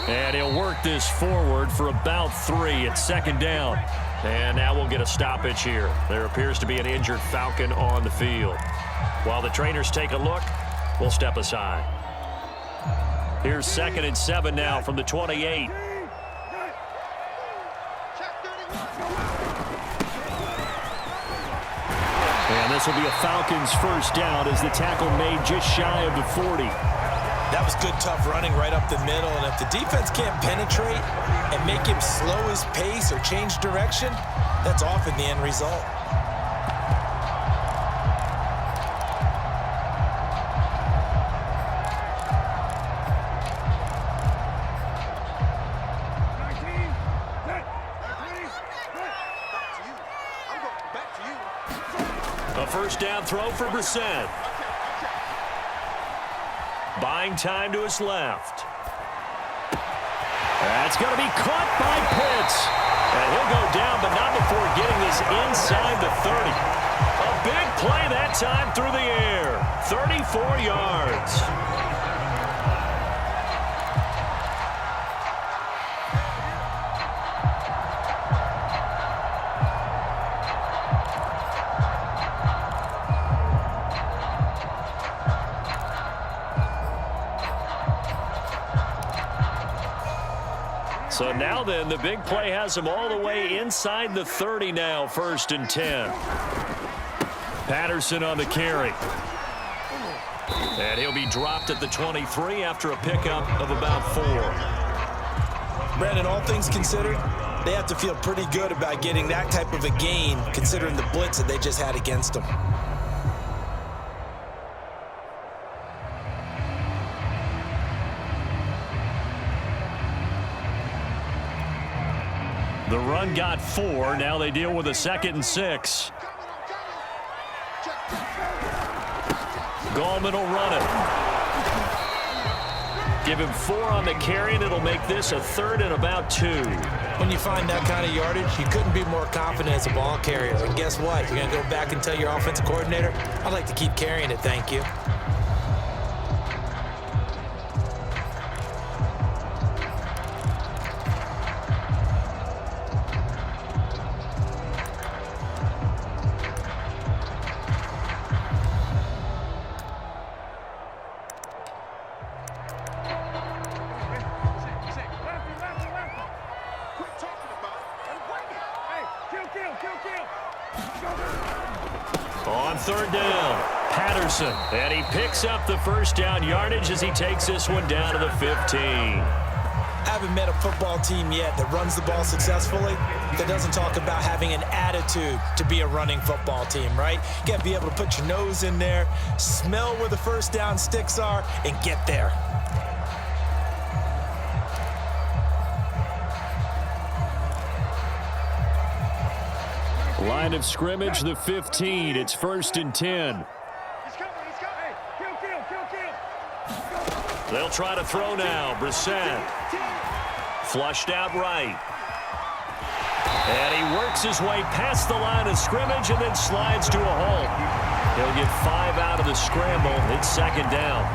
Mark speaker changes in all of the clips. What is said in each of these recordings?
Speaker 1: And he'll work this forward for about 3. It's second down. And now we'll get a stoppage here. There appears to be an injured Falcon on the field. While the trainers take a look, we'll step aside. Here's 2nd and 7 now from the 28. And this will be a Falcons first down as the tackle made just shy of the 40.
Speaker 2: That was good, tough running right up the middle. And if the defense can't penetrate and make him slow his pace or change direction, that's often the end result.
Speaker 1: A first down throw for Brissett. Buying time to his left. That's going to be caught by Pitts. And he'll go down, but not before getting this inside the 30. A big play that time through the air. 34 yards. So now then, the big play has him all the way inside the 30 now, 1st and 10. Patterson on the carry. And he'll be dropped at the 23 after a pickup of about 4.
Speaker 2: Brandon, all things considered, they have to feel pretty good about getting that type of a gain, considering the blitz that they just had against them.
Speaker 1: The run got 4. Now they deal with a 2nd and 6. Gallman will run it. Give him 4 on the carry, and it'll make this a 3rd and about 2.
Speaker 2: When you find that kind of yardage, you couldn't be more confident as a ball carrier. And guess what? You're going to go back and tell your offensive coordinator, I'd like to keep carrying it, thank you.
Speaker 1: On 3rd down, Patterson. And he picks up the first down yardage as he takes this one down to the 15.
Speaker 2: I haven't met a football team yet that runs the ball successfully that doesn't talk about having an attitude to be a running football team, right? You got to be able to put your nose in there, smell where the first down sticks are, and get there.
Speaker 1: Line of scrimmage, the 15. It's 1st and 10. They'll try to throw now. Brissett. Flushed out right. And he works his way past the line of scrimmage and then slides to a halt. He'll get 5 out of the scramble. It's 2nd down.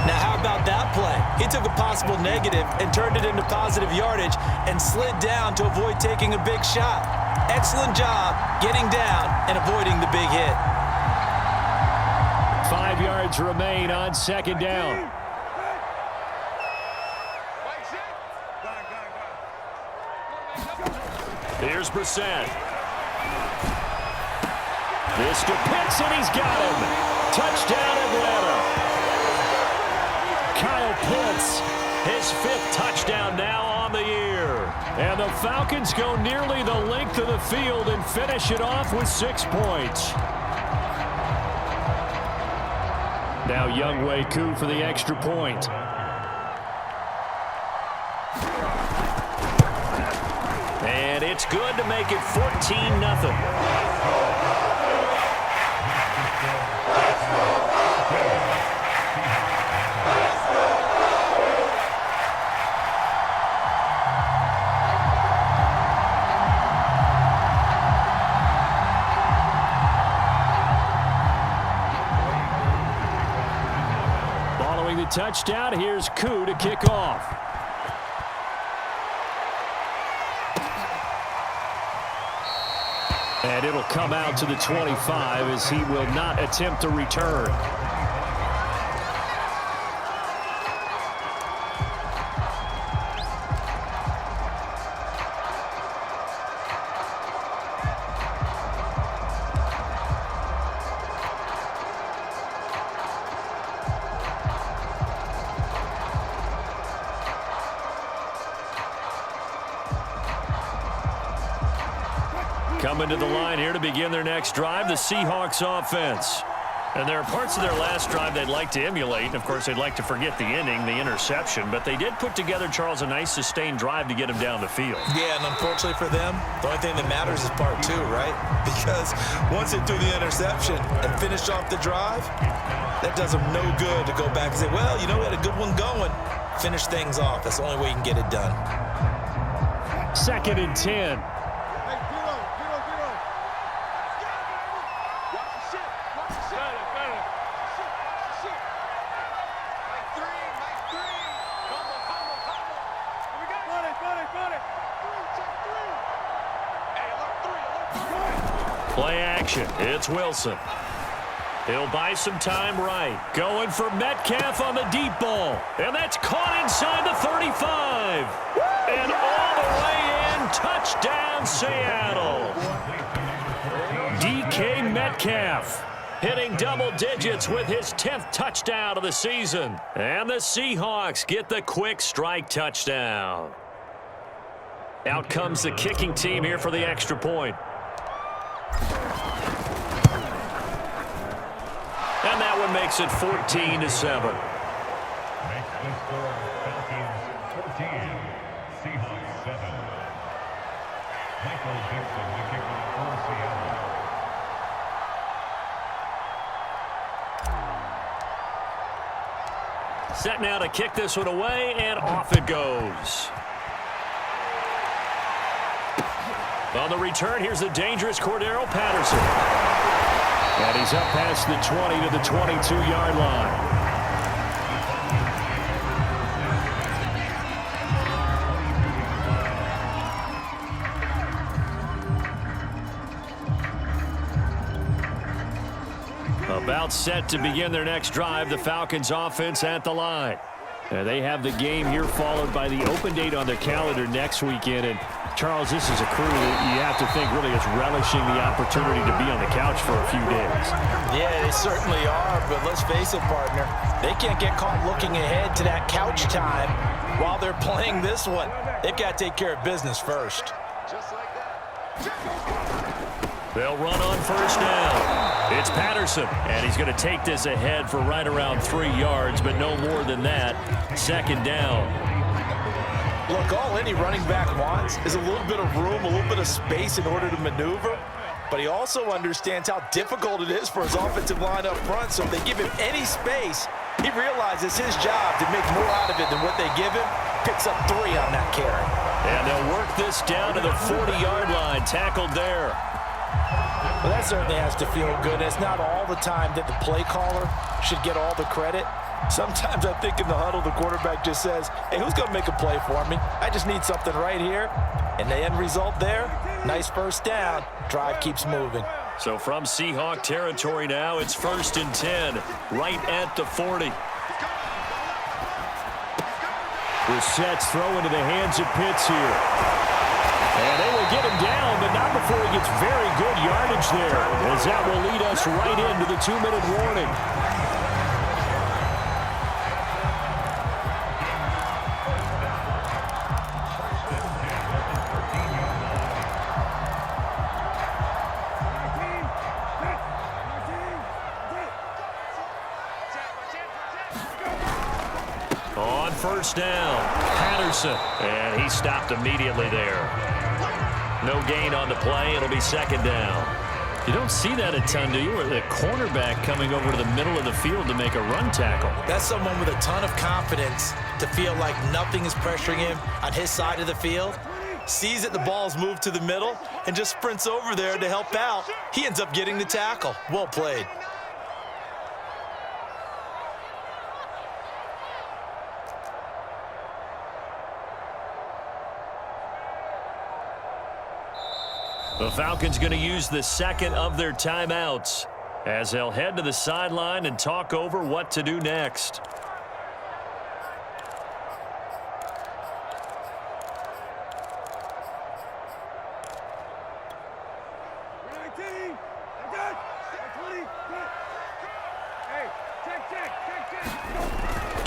Speaker 2: Now, how about that play? He took a possible negative and turned it into positive yardage and slid down to avoid taking a big shot. Excellent job getting down and avoiding the big hit.
Speaker 1: 5 yards remain on 2nd down. Here's Brissett. This to Pitts, and he's got him. Touchdown, Atlanta. Kyle Pitts, his 5th touchdown now on the year. And the Falcons go nearly the length of the field and finish it off with 6 points. Now Younghoe Koo for the extra point. And it's good to make it 14-0. Following the touchdown, here's Koo to kick off. And it'll come out to the 25 as he will not attempt to return. Coming to the line here to begin their next drive, the Seahawks offense. And there are parts of their last drive they'd like to emulate. And, of course, they'd like to forget the inning, the interception. But they did put together, Charles, a nice sustained drive to get him down the field.
Speaker 2: Yeah, and unfortunately for them, the only thing that matters is part two, right? Because once they threw the interception and finished off the drive, that does them no good to go back and say, well, you know, we had a good one going. Finish things off. That's the only way you can get it done.
Speaker 1: 2nd and 10. Play action. It's Wilson. He'll buy some time right. Going for Metcalf on the deep ball. And that's caught inside the 35. And all the way in. Touchdown, Seattle. DK Metcalf hitting double digits with his 10th touchdown of the season. And the Seahawks get the quick strike touchdown. Out comes the kicking team here for the extra point. And that one makes it 14-7.
Speaker 3: Makes the score Falcons 14, Seahawks 7. Michael Dixon, the kicker for Seattle.
Speaker 1: Set now to kick this one away, and off it goes. On the return, here's the dangerous Cordero Patterson. And he's up past the 20 to the 22-yard line. About set to begin their next drive, the Falcons offense at the line. They have the game here followed by the open date on their calendar next weekend. And Charles, this is a crew that you have to think really is relishing the opportunity to be on the couch for a few days.
Speaker 2: Yeah, they certainly are, but let's face it, partner. They can't get caught looking ahead to that couch time while they're playing this one. They've got to take care of business first.
Speaker 4: Just like that.
Speaker 1: They'll run on first down. It's Patterson, and he's going to take this ahead for right around 3 yards, but no more than that. 2nd down.
Speaker 2: Look, all any running back wants is a little bit of room, a little bit of space in order to maneuver. But he also understands how difficult it is for his offensive line up front. So if they give him any space, he realizes his job to make more out of it than what they give him. Picks up 3 on that carry.
Speaker 1: And they'll work this down to the 40-yard line. Tackled there.
Speaker 2: Well, that certainly has to feel good. It's not all the time that the play caller should get all the credit. Sometimes I think in the huddle, the quarterback just says, hey, who's going to make a play for me? I just need something right here. And the end result there, nice first down. Drive keeps moving.
Speaker 1: So from Seahawk territory now, it's 1st and 10, right at the 40. Brissett's throw into the hands of Pitts here. And they will get him down, but not before he gets very good yardage there, as that will lead us right into the 2-minute warning. On first down, Patterson, and he stopped immediately there. No gain on the play. It'll be 2nd down. You don't see that a ton, do you? Or the cornerback coming over to the middle of the field to make a run tackle.
Speaker 2: That's someone with a ton of confidence to feel like nothing is pressuring him on his side of the field. Sees that the ball's moved to the middle and just sprints over there to help out. He ends up getting the tackle. Well played.
Speaker 1: The Falcons going to use the second of their timeouts as they'll head to the sideline and talk over what to do next.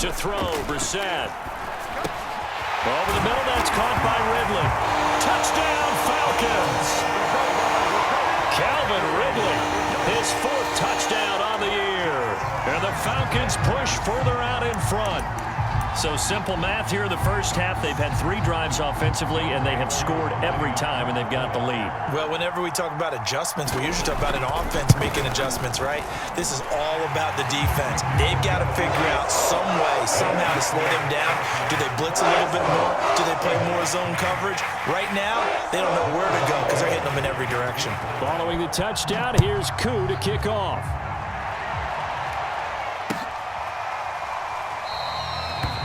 Speaker 1: To throw, Brissett. Over the middle, that's caught by Ridley. Touchdown, Falcons! Calvin Ridley, his 4th touchdown on the year. And the Falcons push further out in front. So simple math here in the first half. They've had 3 drives offensively, and they have scored every time, and they've got the lead.
Speaker 2: Well, whenever we talk about adjustments, we usually talk about an offense making adjustments, right? This is all about the defense. They've got to figure out some way, somehow to slow them down. Do they blitz a little bit more? Do they play more zone coverage? Right now, they don't know where to go because they're hitting them in every direction.
Speaker 1: Following the touchdown, here's Koo to kick off.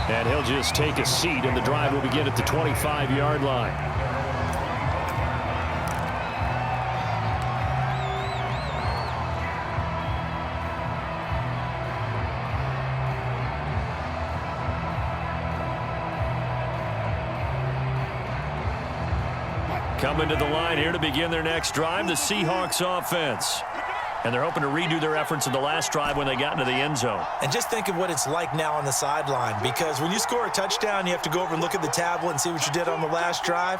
Speaker 1: And he'll just take a seat, and the drive will begin at the 25-yard line. Coming to the line here to begin their next drive, the Seahawks offense. And they're hoping to redo their efforts in the last drive when they got into the end zone.
Speaker 2: And just think of what it's like now on the sideline, because when you score a touchdown, you have to go over and look at the tablet and see what you did on the last drive.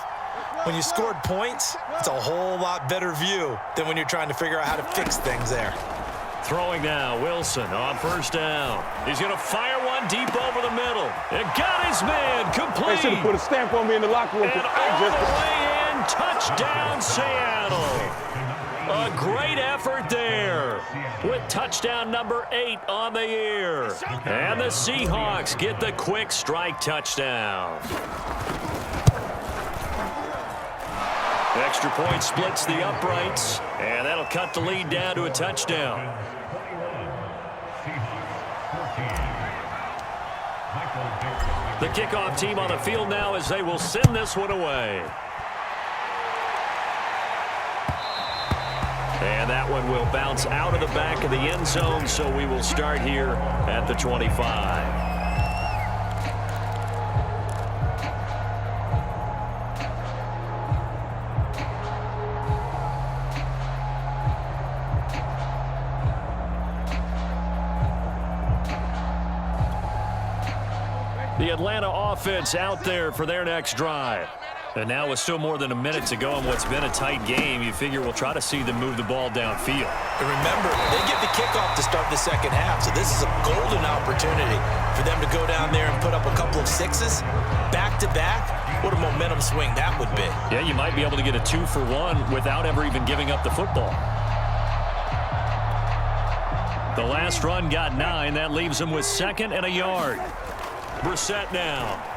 Speaker 2: When you scored points, it's a whole lot better view than when you're trying to figure out how to fix things there.
Speaker 1: Throwing now, Wilson on first down. He's going to fire one deep over the middle. It got his man complete.
Speaker 5: They should have put a stamp on me in the locker room.
Speaker 1: And all the way in, touchdown Seattle. A great effort there with touchdown number 8 on the year. And the Seahawks get the quick strike touchdown. Extra point splits the uprights, and that'll cut the lead down to a touchdown. The kickoff team on the field now as they will send this one away. And that one will bounce out of the back of the end zone, so we will start here at the 25. The Atlanta offense out there for their next drive. And now with still more than a minute to go in what's been a tight game, you figure we'll try to see them move the ball downfield.
Speaker 2: And remember, they get the kickoff to start the second half, so this is a golden opportunity for them to go down there and put up a couple of 6s back-to-back. What a momentum swing that would be.
Speaker 1: Yeah, you might be able to get a 2-for-1 without ever even giving up the football. The last run got 9. That leaves them with 2nd and a yard. Brissett now.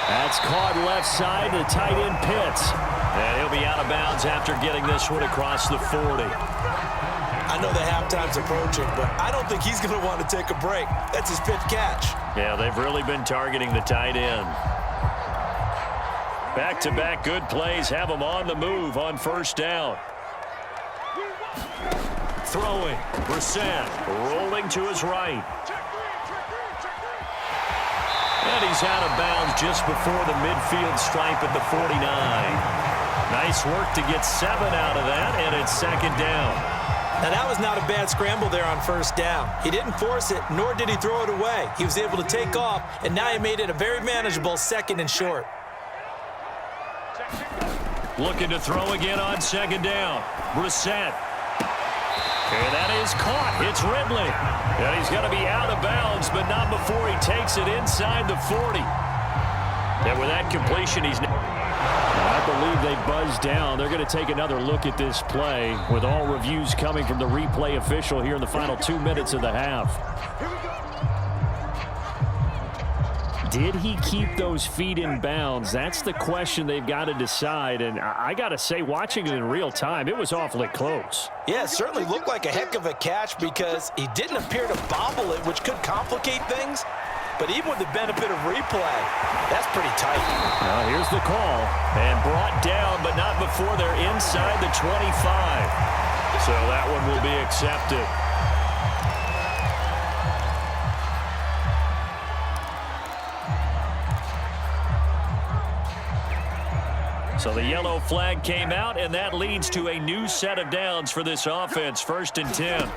Speaker 1: That's caught left side to tight end Pitts. And he'll be out of bounds after getting this one across the 40.
Speaker 2: I know the halftime's approaching, but I don't think he's going to want to take a break. That's his 5th catch.
Speaker 1: Yeah, they've really been targeting the tight end. Back-to-back good plays have them on the move on first down. Throwing, Brissett rolling to his right. And he's out of bounds just before the midfield stripe at the 49. Nice work to get 7 out of that, and it's 2nd down.
Speaker 2: Now, that was not a bad scramble there on first down. He didn't force it, nor did he throw it away. He was able to take off, and now he made it a very manageable 2nd and short.
Speaker 1: Looking to throw again on 2nd down. Brissett. And that is caught. It's Ridley. And he's going to be out of bounds, but not before he takes it inside the 40. And with that completion, he's... I believe they buzzed down. They're going to take another look at this play with all reviews coming from the replay official here in the final 2 minutes of the half. Did he keep those feet in bounds? That's the question they've got to decide. And I got to say, watching it in real time, it was awfully close.
Speaker 2: Yeah, it certainly looked like a heck of a catch because he didn't appear to bobble it, which could complicate things. but even with the benefit of replay, that's pretty tight.
Speaker 1: Now here's the call, and brought down, but not before they're inside the 25. So that one will be accepted. So the yellow flag came out, and that leads to a new set of downs for this offense. 1st and 10.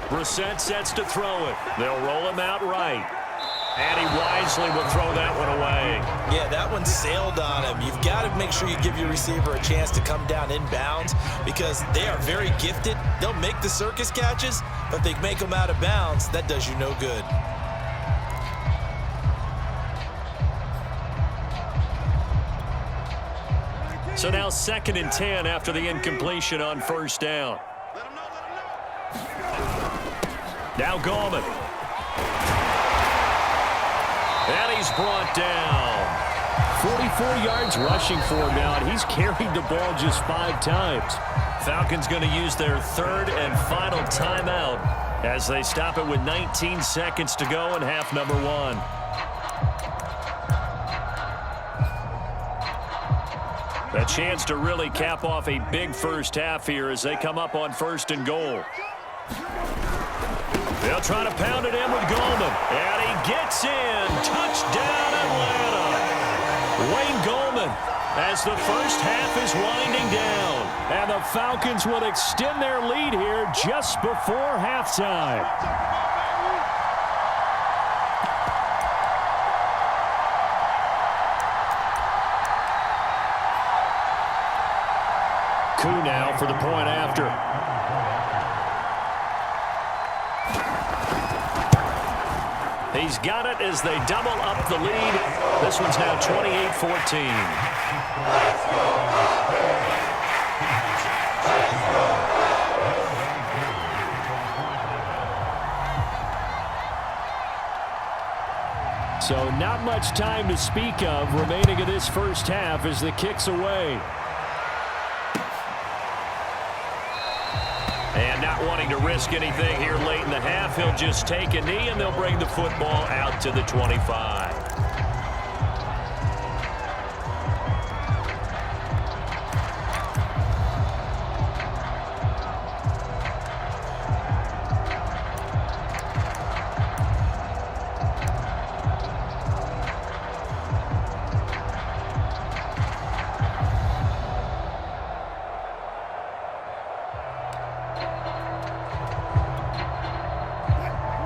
Speaker 1: Brissett sets to throw it. They'll roll him out right. And he wisely will throw that one away.
Speaker 2: Yeah, that one sailed on him. You've got to make sure you give your receiver a chance to come down inbounds because they are very gifted. They'll make the circus catches, but if they make them out of bounds, that does you no good.
Speaker 1: So now 2nd and 10 after the incompletion on 1st down. Now Gallman. And he's brought down. 44 yards rushing for him now, and he's carried the ball just 5 times. Falcons going to use their 3rd and final timeout as they stop it with 19 seconds to go in half number 1. A chance to really cap off a big first half here as they come up on 1st and goal. They'll try to pound it in with Gallman. And he gets in. Touchdown, Atlanta. Wayne Gallman as the first half is winding down. And the Falcons will extend their lead here just before halftime. Now for the point after. He's got it as they double up the lead. This one's now 28-14. So not much time to speak of remaining in this first half as the kick's away. And not wanting to risk anything here late in the half, he'll just take a knee and they'll bring the football out to the 25.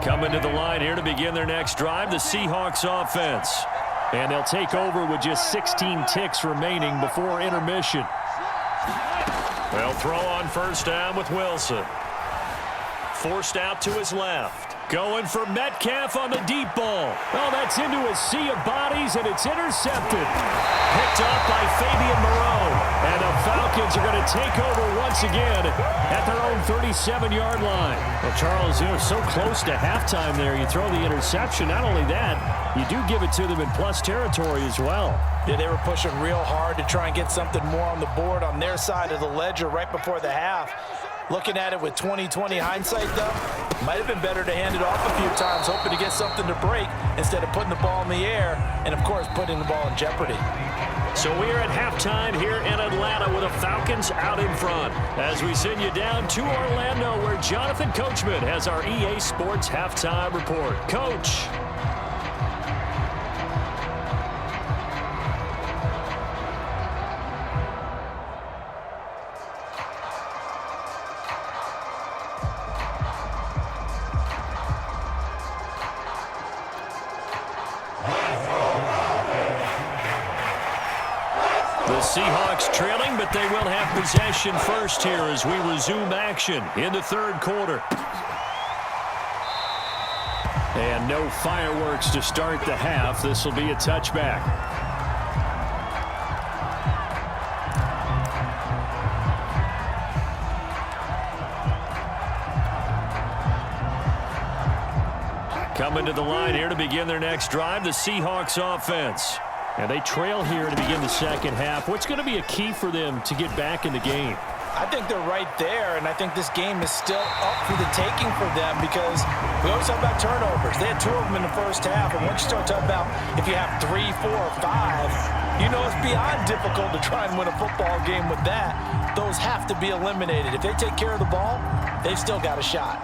Speaker 1: Coming to the line here to begin their next drive, the Seahawks offense. And they'll take over with just 16 ticks remaining before intermission. They'll throw on 1st down with Wilson. Forced out to his left. Going for Metcalf on the deep ball. Oh, that's into a sea of bodies, and it's intercepted. Picked up by Fabian Moreau. And the Falcons are going to take over once again at their own 37-yard line. Well, Charles, you're so close to halftime there. You throw the interception. Not only that, you do give it to them in plus territory as well.
Speaker 2: Yeah, they were pushing real hard to try and get something more on the board on their side of the ledger right before the half. Looking at it with 20/20 hindsight, though, might have been better to hand it off a few times, hoping to get something to break instead of putting the ball in the air and, of course, putting the ball in jeopardy.
Speaker 1: So we're at halftime here in Atlanta with the Falcons out in front as we send you down to Orlando where Jonathan Coachman has our EA Sports halftime report. Coach. The Seahawks trailing, but they will have possession first here as we resume action in the 3rd quarter. And no fireworks to start the half. This will be a touchback. Coming to the line here to begin their next drive, the Seahawks offense. And they trail here to begin the second half. What's going to be a key for them to get back in the game?
Speaker 2: I think they're right there, and I think this game is still up for the taking for them because we always talk about turnovers. They had 2 of them in the first half, and once you start talking about if you have 3, 4, or 5, you know it's beyond difficult to try and win a football game with that. Those have to be eliminated. If they take care of the ball, they've still got a shot.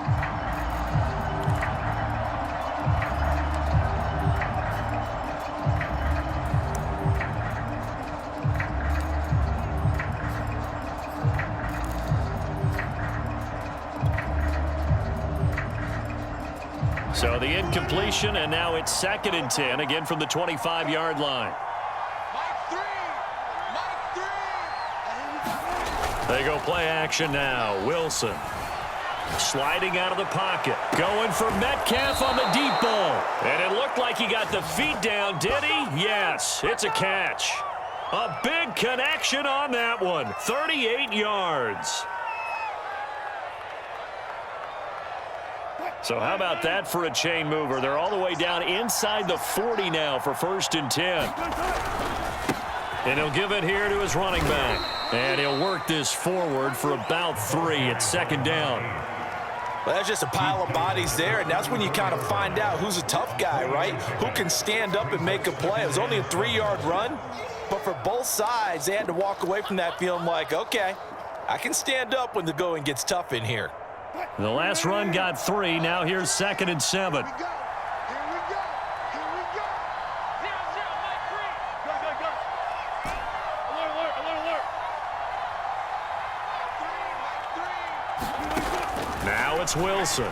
Speaker 1: So the incompletion, and now it's 2nd and 10, again from the 25-yard line. They go play action now. Wilson sliding out of the pocket. Going for Metcalf on the deep ball. And it looked like he got the feet down, did he? Yes, it's a catch. A big connection on that one. 38 yards. So how about that for a chain mover? They're all the way down inside the 40 now for 1st and 10. And he'll give it here to his running back. And he'll work this forward for about 3 at 2nd down.
Speaker 2: Well, that's just a pile of bodies there, and that's when you kind of find out who's a tough guy, right? Who can stand up and make a play. It was only a 3-yard run, but for both sides, they had to walk away from that feeling like, okay, I can stand up when the going gets tough in here.
Speaker 1: The last run got 3. Now here's 2nd and 7. Now it's Wilson.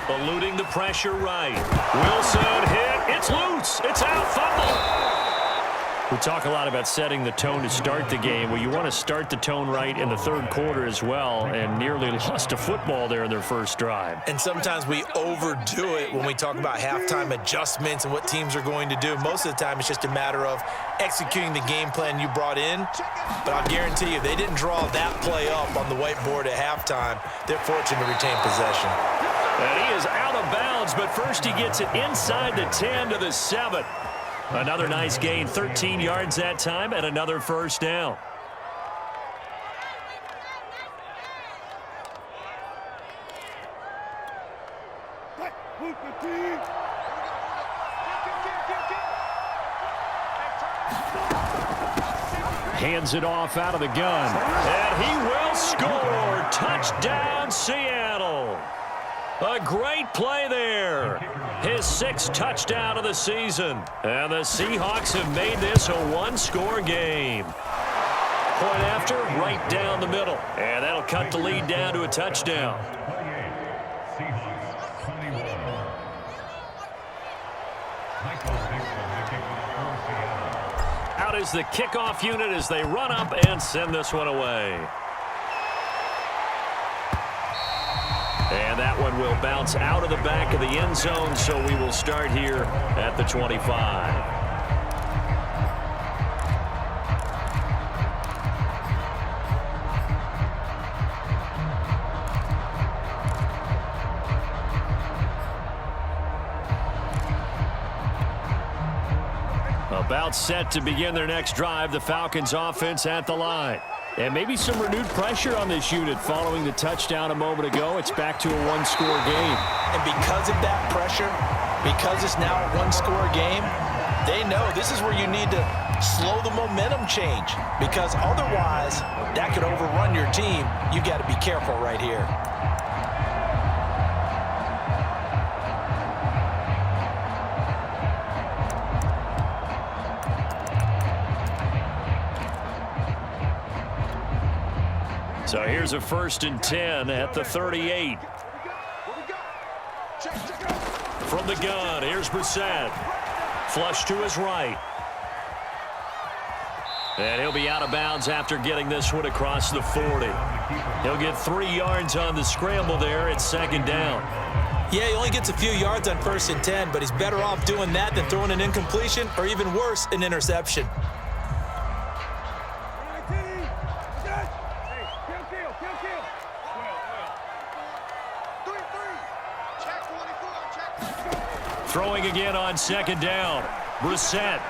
Speaker 1: Eluding the pressure right. Wilson hit. It's loose. It's out. Fumble. We talk a lot about setting the tone to start the game. Well, you want to start the tone right in the 3rd quarter as well, and nearly lost a football there in their first drive.
Speaker 2: And sometimes we overdo it when we talk about halftime adjustments and what teams are going to do. Most of the time, it's just a matter of executing the game plan you brought in. But I'll guarantee you, they didn't draw that play up on the whiteboard at halftime. They're fortunate to retain possession.
Speaker 1: And he is out of bounds, but first he gets it inside the 10 to the 7. Another nice gain, 13 yards that time, and another 1st down. Hands it off out of the gun, and he will score. Touchdown, Seattle. A great play there. His 6th touchdown of the season. And the Seahawks have made this a 1-score game. Point after, right down the middle. And that'll cut the lead down to a touchdown.
Speaker 3: Seahawks 21. Michael Dixon, the kickoff for Seattle.
Speaker 1: Out is the kickoff unit as they run up and send this one away. And that one will bounce out of the back of the end zone, so we will start here at the 25. About set to begin their next drive, the Falcons offense at the line. And maybe some renewed pressure on this unit following the touchdown a moment ago. It's back to a 1-score game.
Speaker 2: And because of that pressure, because it's now a 1-score game, they know this is where you need to slow the momentum change. Because otherwise, that could overrun your team. You've got to be careful right here.
Speaker 1: So here's a 1st and 10 at the 38. From the gun, here's Brissett. Flush to his right. And he'll be out of bounds after getting this one across the 40. He'll get 3 yards on the scramble there at 2nd down.
Speaker 2: Yeah, he only gets a few yards on 1st and 10, but he's better off doing that than throwing an incompletion or even worse, an interception.
Speaker 1: Throwing again on 2nd down. Brissett.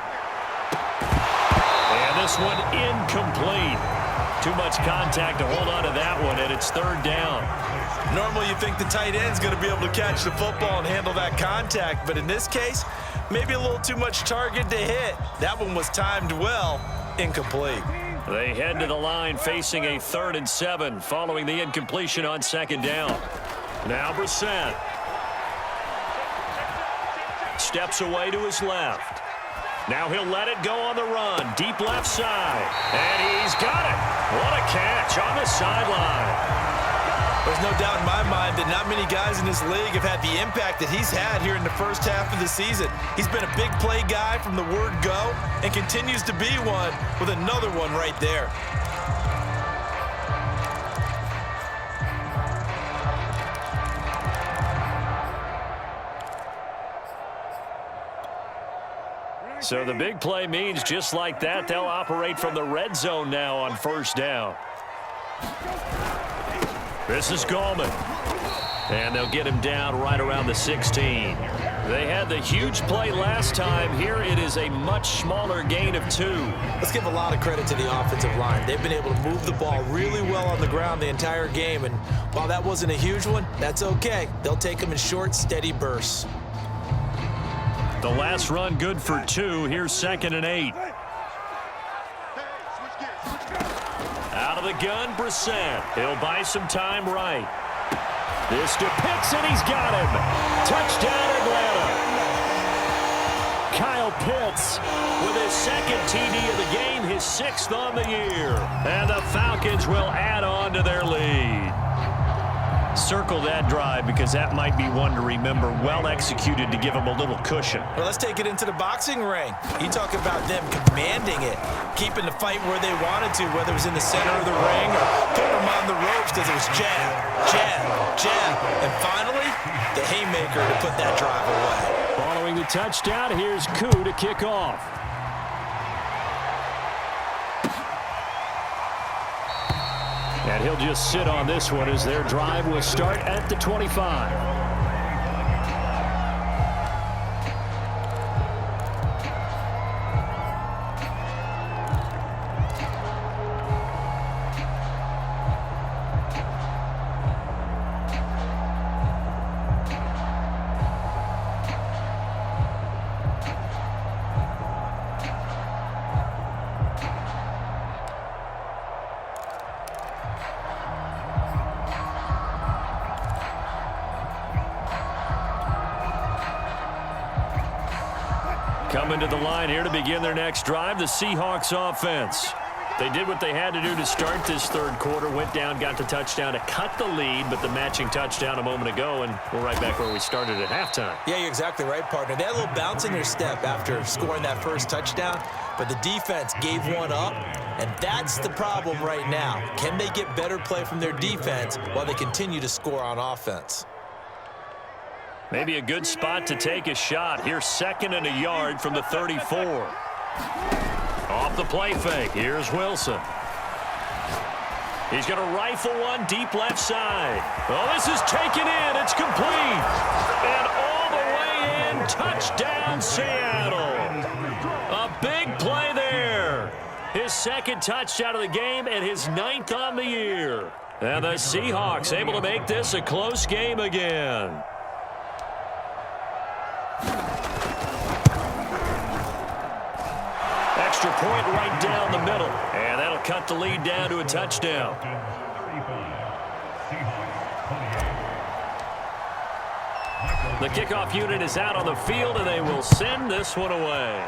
Speaker 1: And this one incomplete. Too much contact to hold on to that one, and it's third down.
Speaker 2: Normally you think the tight end's going to be able to catch the football and handle that contact, but in this case, maybe a little too much target to hit. That one was timed well, incomplete.
Speaker 1: They head to the line facing a 3rd and 7 following the incompletion on 2nd down. Now Brissett steps away to his left. Now he'll let it go on the run. Deep left side. And he's got it. What a catch on the sideline.
Speaker 2: There's no doubt in my mind that not many guys in this league have had the impact that he's had here in the first half of the season. He's been a big play guy from the word go and continues to be one with another one right there.
Speaker 1: So the big play means just like that, they'll operate from the red zone now on 1st down. This is Gallman. And they'll get him down right around the 16. They had the huge play last time. Here it is a much smaller gain of 2.
Speaker 2: Let's give a lot of credit to the offensive line. They've been able to move the ball really well on the ground the entire game. And while that wasn't a huge one, that's okay. They'll take them in short, steady bursts.
Speaker 1: The last run good for 2. Here's 2nd and 8. Out of the gun, Brissett. He'll buy some time right. This to Pitts, and he's got him. Touchdown, Atlanta. Kyle Pitts with his 2nd TD of the game, his 6th on the year. And the Falcons will add on to their lead. Circle that drive because that might be one to remember. Well executed to give them a little cushion.
Speaker 2: Well, let's take it into the boxing ring. You talk about them commanding it, keeping the fight where they wanted to, whether it was in the center of the ring or putting them on the ropes because it was jab, jab, jab, and finally, the haymaker to put that drive away.
Speaker 1: Following the touchdown, here's Koo to kick off. And he'll just sit on this one as their drive will start at the 25. Coming to the line here to begin their next drive, the Seahawks offense. They did what they had to do to start this 3rd quarter, went down, got the touchdown to cut the lead, but the matching touchdown a moment ago, and we're right back where we started at halftime.
Speaker 2: Yeah, you're exactly right, partner. They had a little bounce in their step after scoring that first touchdown, but the defense gave one up, and that's the problem right now. Can they get better play from their defense while they continue to score on offense?
Speaker 1: Maybe a good spot to take a shot. Here's 2nd and a yard from the 34. Off the play fake. Here's Wilson. He's going to rifle one deep left side. Oh, this is taken in. It's complete. And all the way in. Touchdown, Seattle. A big play there. His 2nd touchdown of the game and his 9th on the year. And the Seahawks able to make this a close game again. Extra point right down the middle. And that'll cut the lead down to a touchdown. The kickoff unit is out on the field, and they will send this one away.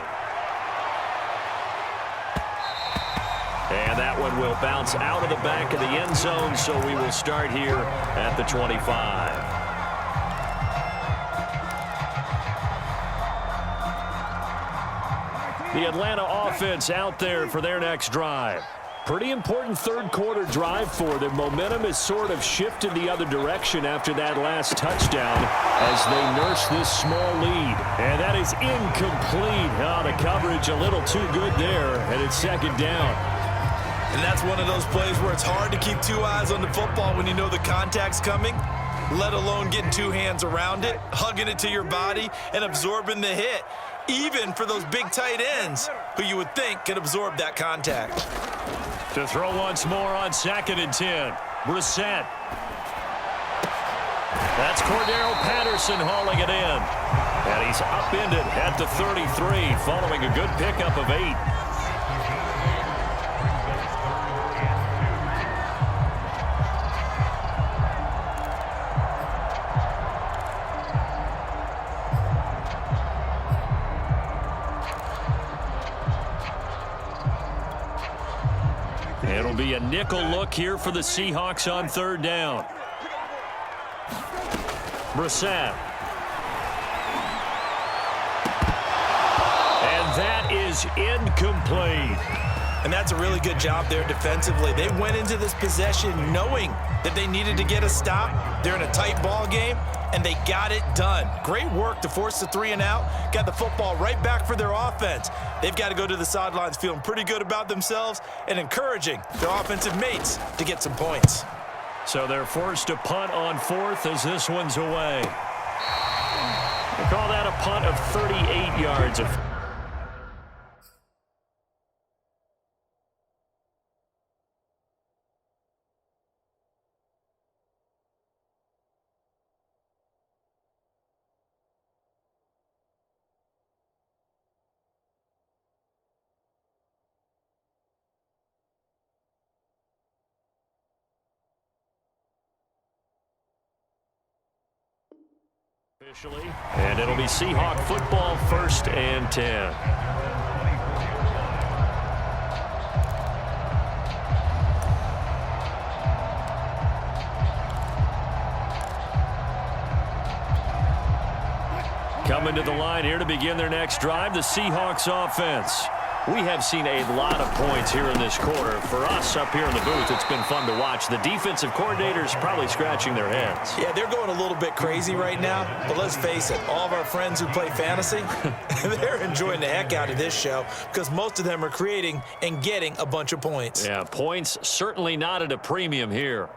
Speaker 1: And that one will bounce out of the back of the end zone, so we will start here at the 25. The Atlanta offense out there for their next drive. Pretty important 3rd quarter drive for them. Momentum has sort of shifted the other direction after that last touchdown as they nurse this small lead. And that is incomplete. Oh, the coverage a little too good there, and it's 2nd down.
Speaker 2: And that's one of those plays where it's hard to keep 2 eyes on the football when you know the contact's coming, let alone getting 2 hands around it, hugging it to your body, and absorbing the hit. Even for those big tight ends who you would think could absorb that contact.
Speaker 1: To throw once more on 2nd and 10. Brissett. That's Cordero Patterson hauling it in. And he's upended at the 33 following a good pickup of 8. It'll be a nickel look here for the Seahawks on 3rd down. Brissett. And that is incomplete.
Speaker 2: And that's a really good job there defensively. They went into this possession knowing that they needed to get a stop. They're in a tight ball game, and they got it done. Great work to force the 3 and out. Got the football right back for their offense. They've got to go to the sidelines feeling pretty good about themselves and encouraging their offensive mates to get some points.
Speaker 1: So they're forced to punt on 4th as this one's away. We'll call that a punt of 38 yards. Officially, and it'll be Seahawk football 1st and 10. Coming to the line here to begin their next drive, the Seahawks offense. We have seen a lot of points here in this quarter. For us up here in the booth, it's been fun to watch. The defensive coordinators probably scratching their heads.
Speaker 2: Yeah, they're going a little bit crazy right now, but let's face it, all of our friends who play fantasy, they're enjoying the heck out of this show because most of them are creating and getting a bunch of points.
Speaker 1: Yeah, points certainly not at a premium here.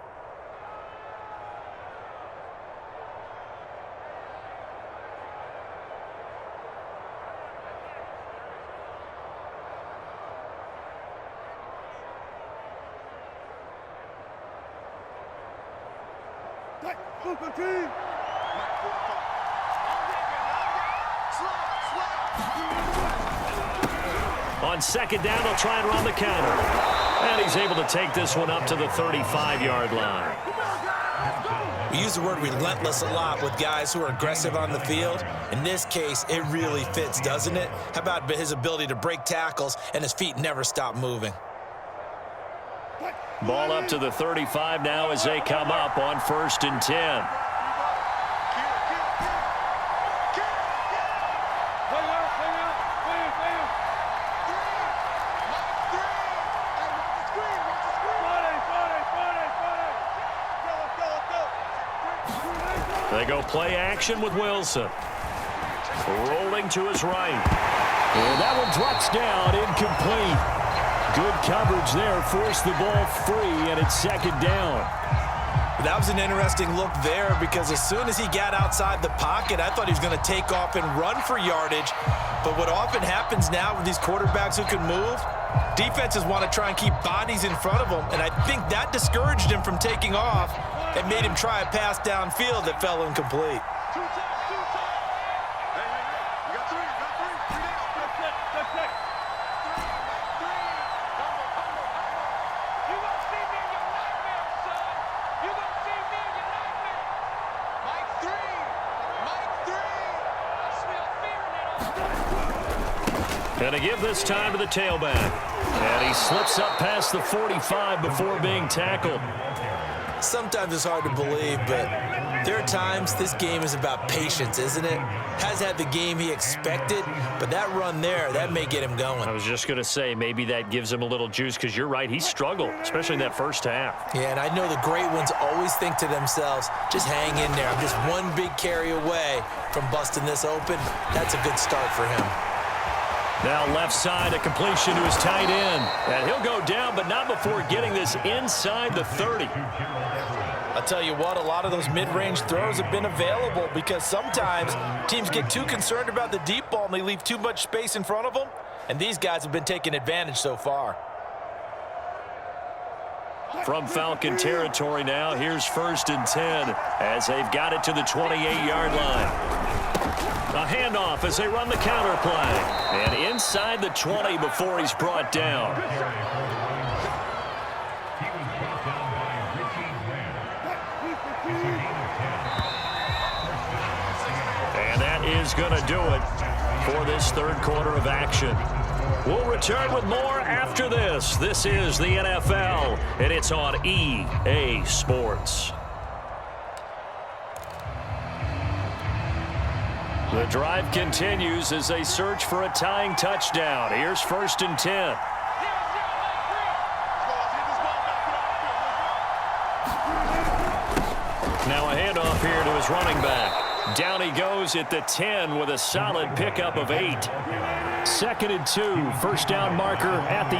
Speaker 1: On 2nd down, they'll try and run the counter. And he's able to take this one up to the 35-yard line.
Speaker 2: We use the word relentless a lot with guys who are aggressive on the field. In this case, it really fits, doesn't it? How about his ability to break tackles and his feet never stop moving?
Speaker 1: Ball up to the 35 now as they come up on 1st and 10. They go play action with Wilson. Rolling to his right. And that one drops down, incomplete. Good coverage there, forced the ball free, and it's 2nd down.
Speaker 2: That was an interesting look there because as soon as he got outside the pocket, I thought he was going to take off and run for yardage. But what often happens now with these quarterbacks who can move, defenses want to try and keep bodies in front of them, and I think that discouraged him from taking off and made him try a pass downfield that fell incomplete.
Speaker 1: Going to give this time to the tailback. And he slips up past the 45 before being tackled.
Speaker 2: Sometimes it's hard to believe, but there are times this game is about patience, isn't it? Has had the game he expected, but that run there, that may get him going.
Speaker 1: I was just going to say, maybe that gives him a little juice because you're right, he struggled, especially in that first half.
Speaker 2: Yeah, and I know the great ones always think to themselves, just hang in there. I'm just one big carry away from busting this open. That's a good start for him.
Speaker 1: Now left side, a completion to his tight end. And he'll go down, but not before getting this inside the 30.
Speaker 2: I'll tell you what, a lot of those mid-range throws have been available because sometimes teams get too concerned about the deep ball and they leave too much space in front of them. And these guys have been taking advantage so far.
Speaker 1: From Falcon territory now, here's 1st and 10 as they've got it to the 28-yard line. A handoff as they run the counter play. And inside the 20 before he's brought down. And that is going to do it for this third quarter of action. We'll return with more after this. This is the NFL, and it's on EA Sports. The drive continues as they search for a tying touchdown. Here's 1st and 10. Now a handoff here to his running back. Down he goes at the 10 with a solid pickup of 8. 2nd and 2, 1st down marker at the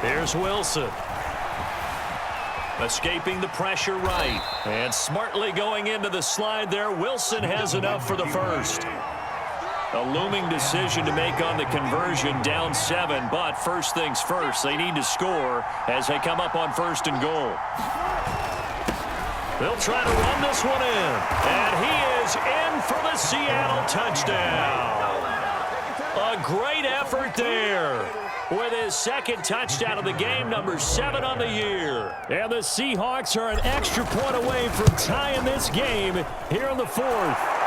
Speaker 1: 8. Here's Wilson. Escaping the pressure right. And smartly going into the slide there. Wilson has enough for the first. A looming decision to make on the conversion, down 7. But first things first, they need to score as they come up on 1st and goal. They'll try to run this one in. And he is in for the Seattle touchdown. A great effort there. With his 2nd touchdown of the game, number 7 on the year. And the Seahawks are an extra point away from tying this game here in the 4th.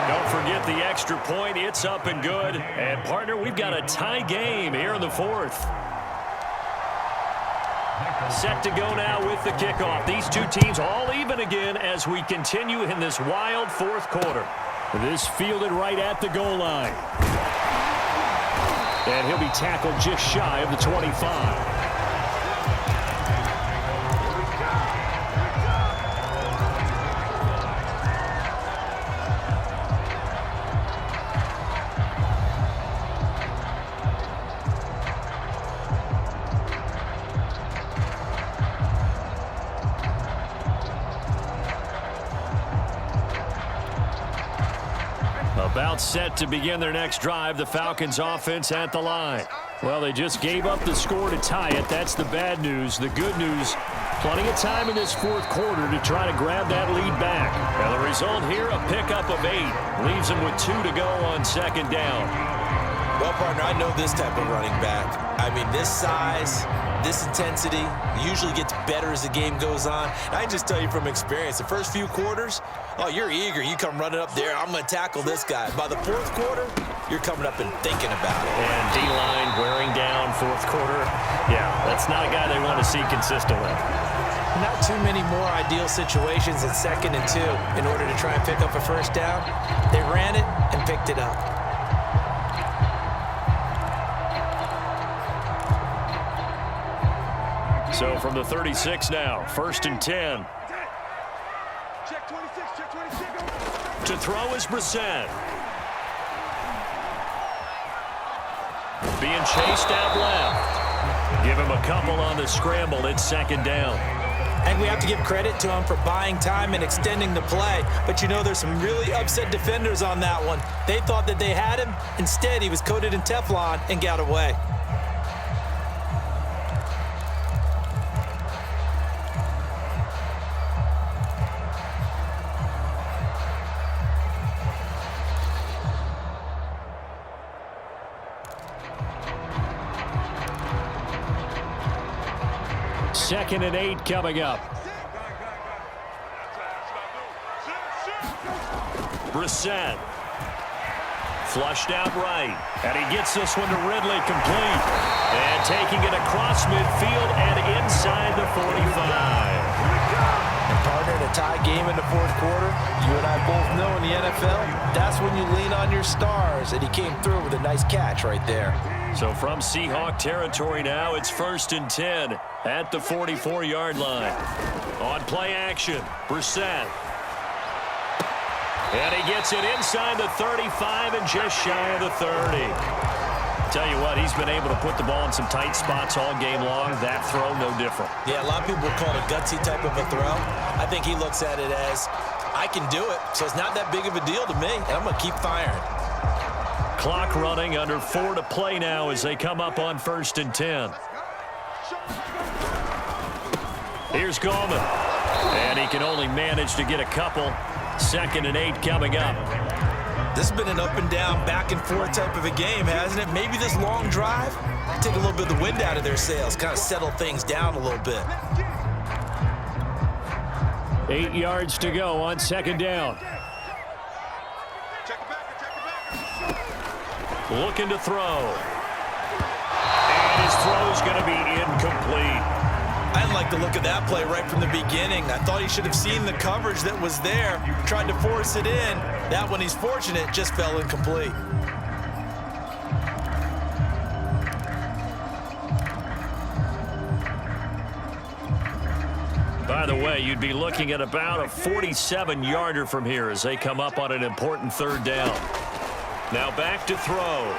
Speaker 1: Don't forget the extra point. It's up and good. And, partner, we've got a tie game here in the 4th. Set to go now with the kickoff. These two teams all even again as we continue in this wild 4th quarter. This fielded right at the goal line. And he'll be tackled just shy of the 25. About set to begin their next drive, the Falcons offense at the line. Well, they just gave up the score to tie it. That's the bad news. The good news, plenty of time in this 4th quarter to try to grab that lead back. And the result here, a pickup of 8. Leaves them with 2 to go on 2nd down.
Speaker 2: Well, partner, I know this type of running back. I mean, this size, this intensity usually gets better as the game goes on. And I can just tell you from experience, the first few quarters, oh, you're eager. You come running up there, I'm going to tackle this guy. By the 4th quarter, you're coming up and thinking about it.
Speaker 1: And D-line wearing down 4th quarter. Yeah, that's not a guy they want to see consistently.
Speaker 2: Not too many more ideal situations in 2nd and 2 in order to try and pick up a 1st down. They ran it and picked it up.
Speaker 1: So from the 36 now, 1st and 10.
Speaker 4: Check 26, check 26.
Speaker 1: To throw is Brissett. Being chased out left. Give him a couple on the scramble. It's 2nd down.
Speaker 2: And we have to give credit to him for buying time and extending the play. But, you know, there's some really upset defenders on that one. They thought that they had him. Instead, he was coated in Teflon and got away.
Speaker 1: Second and 8 coming up. Brissett. Flushed out right. And he gets this one to Ridley complete. And taking it across midfield and inside the 45.
Speaker 2: And partner, in a tie game in the 4th quarter, you and I both know in the NFL, that's when you lean on your stars. And he came through with a nice catch right there.
Speaker 1: So from Seahawk territory now, it's 1st and 10 at the 44-yard line. On play action, Brissett. And he gets it inside the 35 and just shy of the 30. Tell you what, he's been able to put the ball in some tight spots all game long. That throw, no different.
Speaker 2: Yeah, a lot of people would call it a gutsy type of a throw. I think he looks at it as I can do it, so it's not that big of a deal to me, and I'm going to keep firing.
Speaker 1: Clock running, under 4 to play now as they come up on 1st and 10. Here's Gallman, and he can only manage to get a couple. 2nd and 8 coming up.
Speaker 2: This has been an up and down, back and forth type of a game, hasn't it? Maybe this long drive, take a little bit of the wind out of their sails, kind of settle things down a little bit.
Speaker 1: 8 yards to go on 2nd down. Looking to throw. And his throw's going to be incomplete.
Speaker 2: I didn't like the look of that play right from the beginning. I thought he should have seen the coverage that was there, tried to force it in. That one, he's fortunate, just fell incomplete.
Speaker 1: By the way, you'd be looking at about a 47-yarder from here as they come up on an important 3rd down. Now back to throw.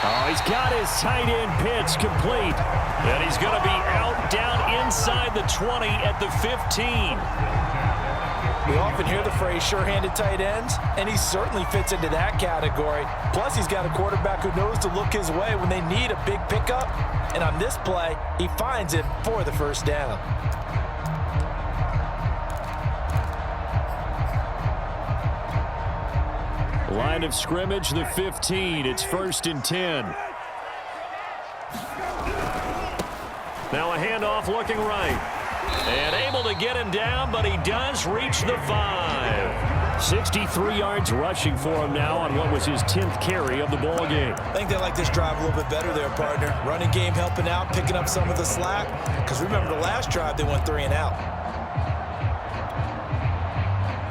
Speaker 1: Oh, he's got his tight end pitch complete. And he's going to be out down inside the 20 at the 15.
Speaker 2: We often hear the phrase sure-handed tight ends, and he certainly fits into that category. Plus, he's got a quarterback who knows to look his way when they need a big pickup. And on this play, he finds it for the 1st down.
Speaker 1: Line of scrimmage, the 15. It's 1st and 10. Now a handoff looking right. And able to get him down, but he does reach the 5. 63 yards rushing for him now on what was his 10th carry of the ball game.
Speaker 2: I think they like this drive a little bit better there, partner. Running game helping out, picking up some of the slack. Because remember the last drive, they went 3 and out.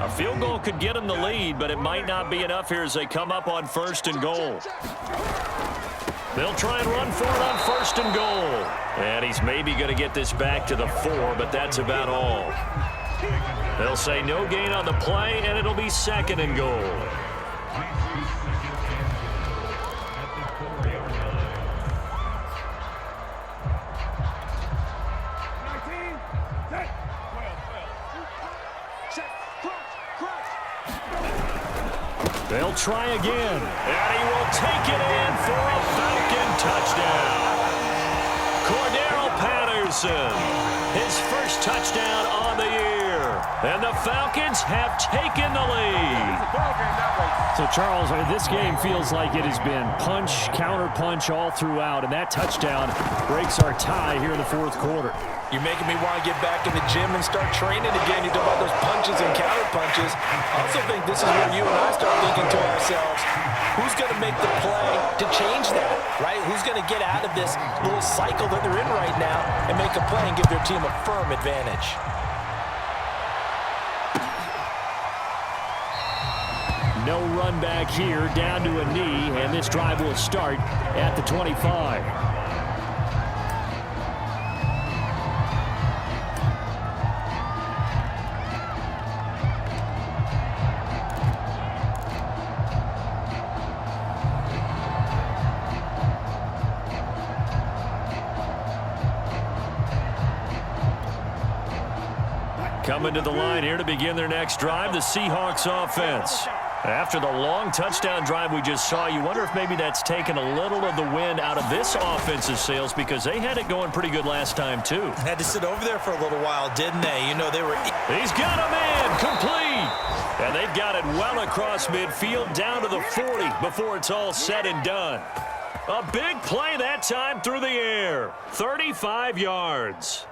Speaker 1: A field goal could get him the lead, but it might not be enough here as they come up on 1st and goal. They'll try and run for it on 1st and goal. And he's maybe going to get this back to the 4, but that's about all. They'll say no gain on the play, and it'll be 2nd and goal. They'll try again, and he will take it in for a Falcon touchdown. Cordero Patterson, his first touchdown on the year, and the Falcons have taken the lead.
Speaker 6: So, Charles, this game feels like it has been punch, counter-punch all throughout, and that touchdown breaks our tie here in the 4th quarter.
Speaker 2: You're making me want to get back in the gym and start training again. You talk about those punches and counter punches. I also think this is where you and I start thinking to ourselves, who's going to make the play to change that, right? Who's going to get out of this little cycle that they're in right now and make a play and give their team a firm advantage?
Speaker 6: No run back here, down to a knee, and this drive will start at the 25.
Speaker 1: Coming to the line here to begin their next drive, the Seahawks offense. After the long touchdown drive we just saw, you wonder if maybe that's taken a little of the wind out of this offensive sails because they had it going pretty good last time, too.
Speaker 2: Had to sit over there for a little while, didn't they? You know, they were...
Speaker 1: He's got a man complete. And they've got it well across midfield down to the 40 before it's all said and done. A big play that time through the air. 35 yards.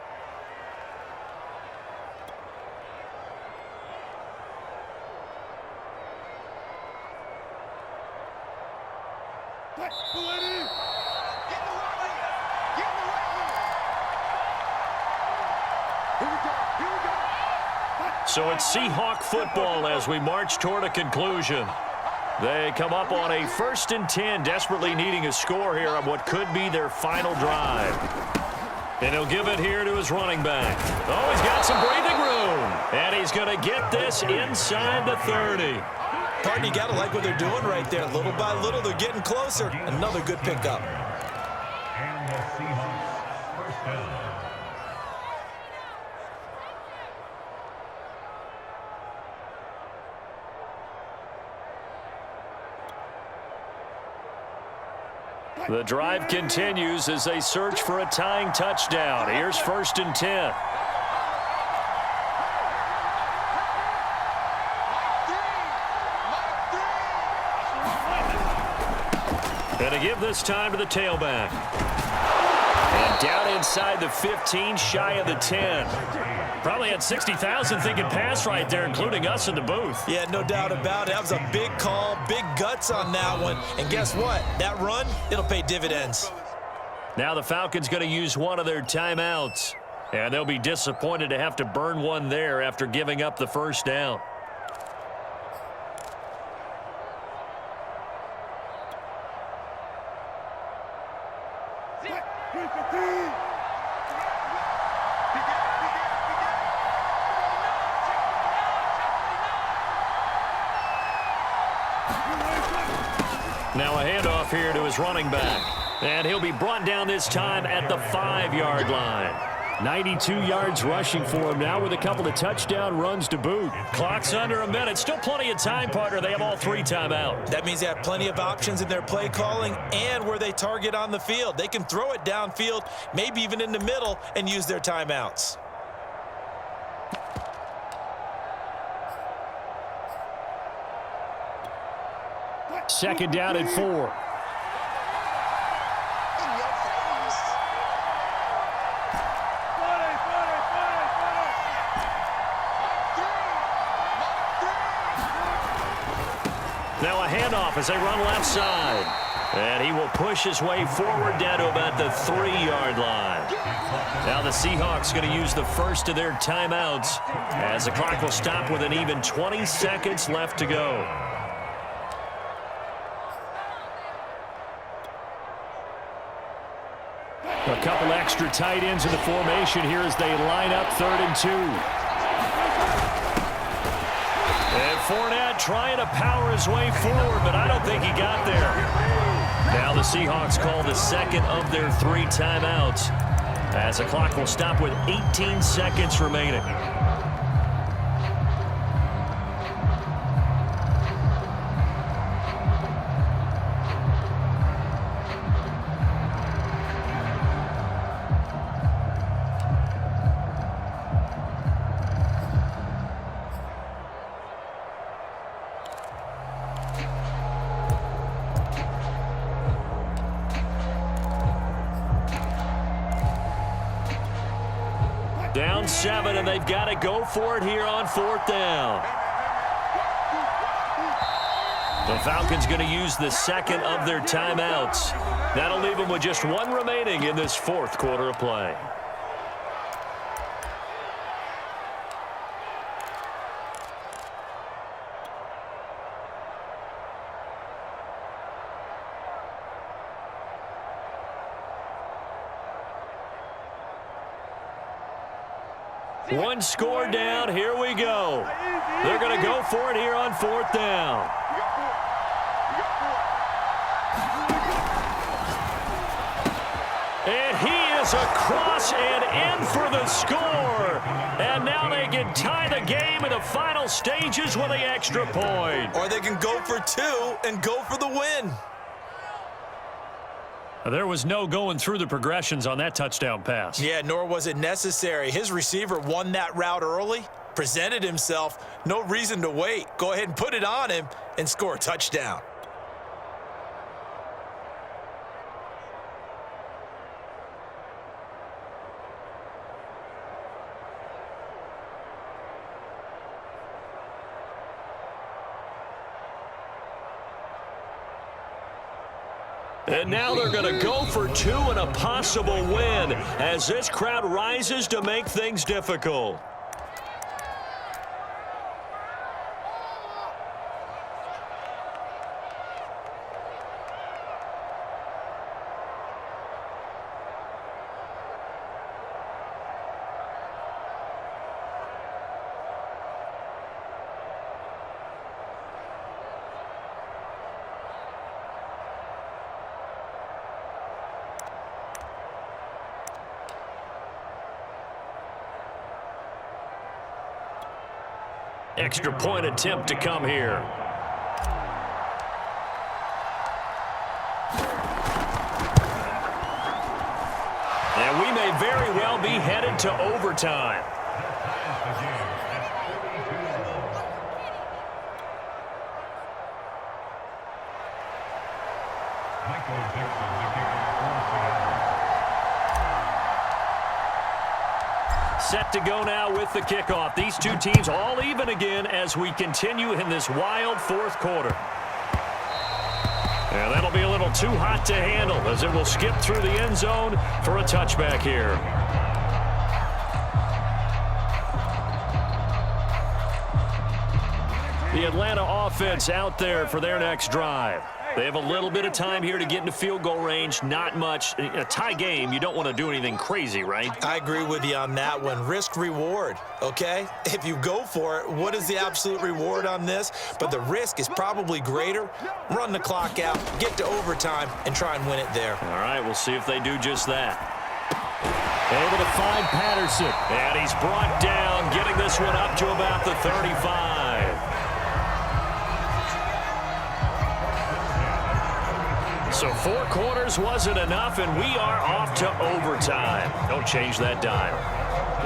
Speaker 1: So it's Seahawk football as we march toward a conclusion. They come up on a 1st and 10, desperately needing a score here on what could be their final drive. And he'll give it here to his running back. Oh, he's got some breathing room. And he's going to get this inside the 30.
Speaker 2: Partner, you got to like what they're doing right there. Little by little, they're getting closer. Another good pickup.
Speaker 3: And the Seahawks first down.
Speaker 1: The drive continues as they search for a tying touchdown. Here's 1st and 10. And to give this time to the tailback. And down inside the 15, shy of the 10. Probably had 60,000 thinking pass right there, including us in the booth.
Speaker 2: Yeah, no doubt about it. That was a big call, big guts on that one. And guess what? That run, it'll pay dividends.
Speaker 1: Now the Falcons going to use one of their timeouts. And they'll be disappointed to have to burn one there after giving up the first down. Now a handoff here to his running back. And he'll be brought down this time at the 5-yard line.
Speaker 6: 92 yards rushing for him now with a couple of touchdown runs to boot.
Speaker 1: Clock's under a minute. Still plenty of time, partner. They have all 3 timeouts.
Speaker 2: That means they have plenty of options in their play calling and where they target on the field. They can throw it downfield, maybe even in the middle, and use their timeouts.
Speaker 6: Second down and 4.
Speaker 1: Now a handoff as they run left side. And he will push his way forward down to about the 3-yard line. Now the Seahawks going to use the first of their timeouts as the clock will stop with an even 20 seconds left to go.
Speaker 6: A couple extra tight ends in the formation here as they line up 3rd and 2.
Speaker 1: And Fournette trying to power his way forward, but I don't think he got there. Now the Seahawks call the second of their 3 timeouts as the clock will stop with 18 seconds remaining. Down 7, and they've got to go for it here on 4th down. The Falcons going to use the second of their timeouts. That'll leave them with just 1 remaining in this 4th quarter of play. One score down. Here we go. They're going to go for it here on 4th down. And he is across and in for the score. And now they can tie the game in the final stages with the extra point.
Speaker 2: Or they can go for 2 and go for the win.
Speaker 1: There was no going through the progressions on that touchdown pass.
Speaker 2: Yeah, nor was it necessary. His receiver won that route early, presented himself, no reason to wait. Go ahead and put it on him and score a touchdown.
Speaker 1: And now they're going to go for 2 and a possible win as this crowd rises to make things difficult. Extra point attempt to come here. may very well be headed to overtime. Set to go now with the kickoff. These two teams all even again as we continue in this wild fourth quarter. And that'll be a little too hot to handle as it will skip through the end zone for a touchback here. The Atlanta offense out there for their next drive. They have a little bit of time here to get into field goal range. Not much. In a tie game, you don't want to do anything crazy, right?
Speaker 2: I agree with you on that one. Risk reward, okay? If you go for it, what is the absolute reward on this? But the risk is probably greater. Run the clock out, get to overtime, and try and win it there.
Speaker 1: All right, we'll see if they do just that.
Speaker 6: Able to find Patterson.
Speaker 1: And he's brought down, getting this one up to about the 35. So 4 quarters wasn't enough, and we are off to overtime. Don't change that dial.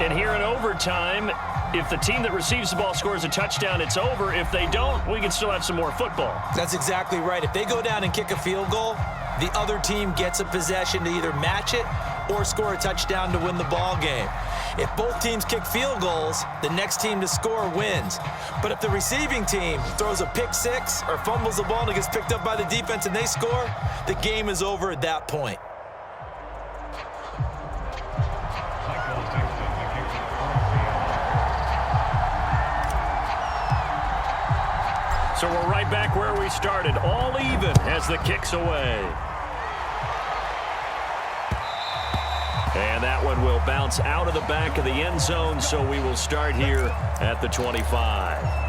Speaker 1: And here in overtime, if the team that receives the ball scores a touchdown, it's over. If they don't, we can still have some more football.
Speaker 2: That's exactly right. If they go down and kick a field goal, the other team gets a possession to either match it or score a touchdown to win the ball game. If both teams kick field goals, the next team to score wins. But if the receiving team throws a pick six or fumbles the ball and it gets picked up by the defense and they score, the game is over at that point.
Speaker 1: So we're right back where we started, all even as the kick's away. And that one will bounce out of the back of the end zone, so we will start here at the 25.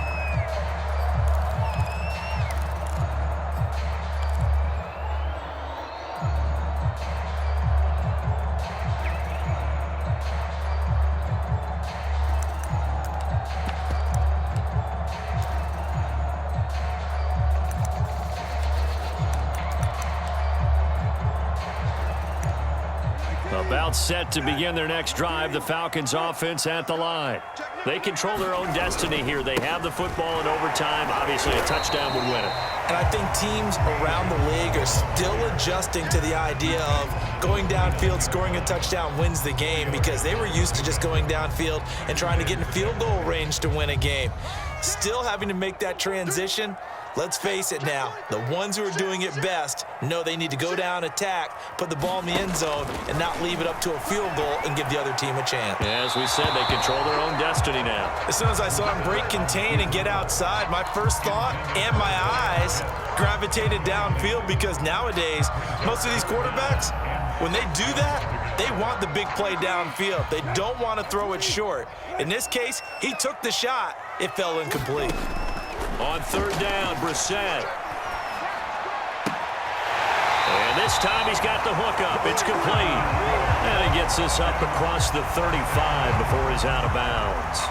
Speaker 1: About set to begin their next drive, the Falcons offense at the line. They control their own destiny here. They have the football in overtime. Obviously, a touchdown would win it.
Speaker 2: And I think teams around the league are still adjusting to the idea of going downfield, scoring a touchdown wins the game, because they were used to just going downfield and trying to get in field goal range to win a game. Still having to make that transition. Let's face it now, the ones who are doing it best know they need to go down, attack, put the ball in the end zone, and not leave it up to a field goal and give the other team a chance.
Speaker 1: As we said, they control their own destiny now.
Speaker 2: As soon as I saw him break contain and get outside, my first thought and my eyes gravitated downfield, because nowadays, most of these quarterbacks, when they do that, they want the big play downfield. They don't want to throw it short. In this case, he took the shot. It fell incomplete.
Speaker 1: On third down, Brissett. And this time he's got the hook up. It's complete. And he gets this up across the 35 before he's out of bounds.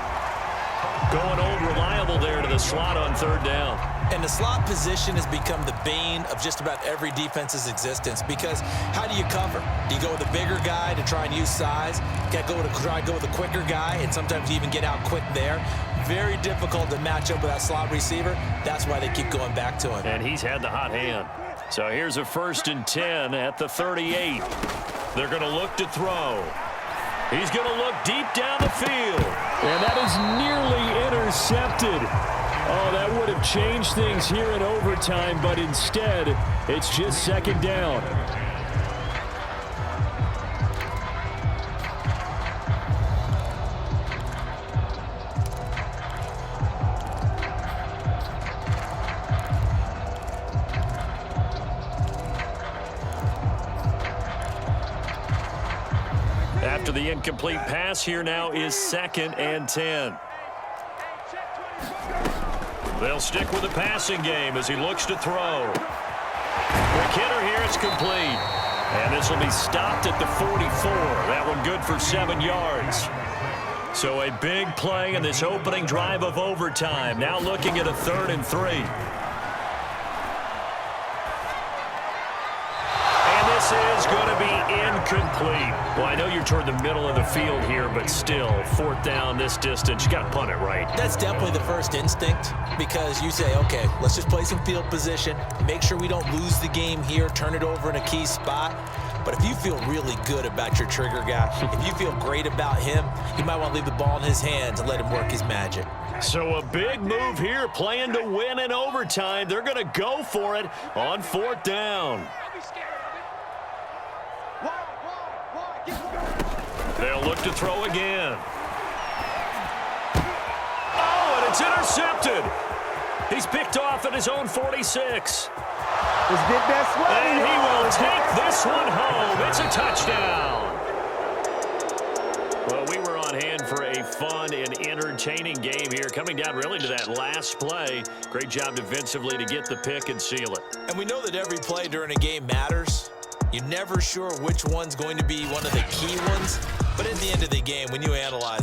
Speaker 1: Going old reliable there to the slot on third down.
Speaker 2: And the slot position has become the bane of just about every defense's existence, because how do you cover? Do you go with a bigger guy to try and use size? You got to try to go with a quicker guy, and sometimes you even get out quick there. Very difficult to match up with that slot receiver. That's why they keep going back to him.
Speaker 1: And he's had the hot hand. So here's a 1st and 10 at the 38. They're going to look to throw. He's going to look deep down the field.
Speaker 6: And that is nearly intercepted. Oh, that would have changed things here in overtime, but instead, it's just second down.
Speaker 1: After the incomplete pass, here now is 2nd and 10. They'll stick with the passing game as he looks to throw. Quick hitter here, it's complete. And this will be stopped at the 44. That one good for 7 yards. So a big play in this opening drive of overtime. Now looking at a 3rd and 3. And this is going to be incomplete. Well, I know you're toward the middle of the field here, but still, 4th down this distance, you got to punt it, right?
Speaker 2: That's definitely the first instinct, because you say, okay, let's just play some field position, make sure we don't lose the game here, turn it over in a key spot. But if you feel really good about your trigger guy, if you feel great about him, you might want to leave the ball in his hands and let him work his magic.
Speaker 1: So a big move here, playing to win in overtime. They're going to go for it on 4th down. They'll look to throw again. Oh, and it's intercepted. He's picked off at his own 46.
Speaker 5: Let's get that swag.
Speaker 1: And he will take this one home. It's a touchdown. Well, we were on hand for a fun and entertaining game here. Coming down really to that last play. Great job defensively to get the pick and seal it.
Speaker 2: And we know that every play during a game matters. You're never sure which one's going to be one of the key ones. But at the end of the game, when you analyze